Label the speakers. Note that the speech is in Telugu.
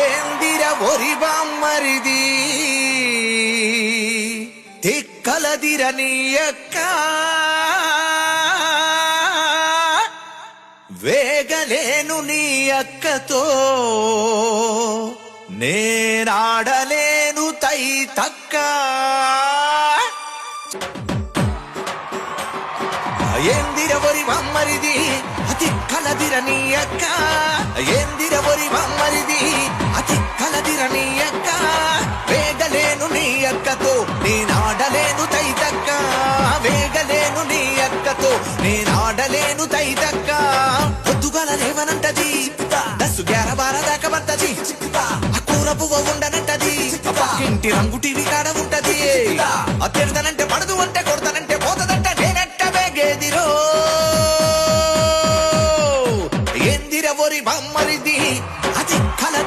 Speaker 1: ఏందిర ఒరి బామ్మరిది తిక్కలదిర నీ అక్క వేగలేను నీ అక్కతో నేనాడలేను తై తక్క ఏందిర ఒరి బామ్మరిది అతి కలదిర నీ అక్క ఏందిర ఒరి బామ్మరిది అతి కలదిర నీ అక్క వేగలేను నీ అక్కతో నేనాడలేను తైతక్క వేగలేను నీ అక్కతో నేనాడలేను తైతక్క పొద్దుగాల లేవనంటది దస్సు గ్యార బార దాకా వద్దది కూర పువ్వ ఉండనంటది ఇంటి రంగుటి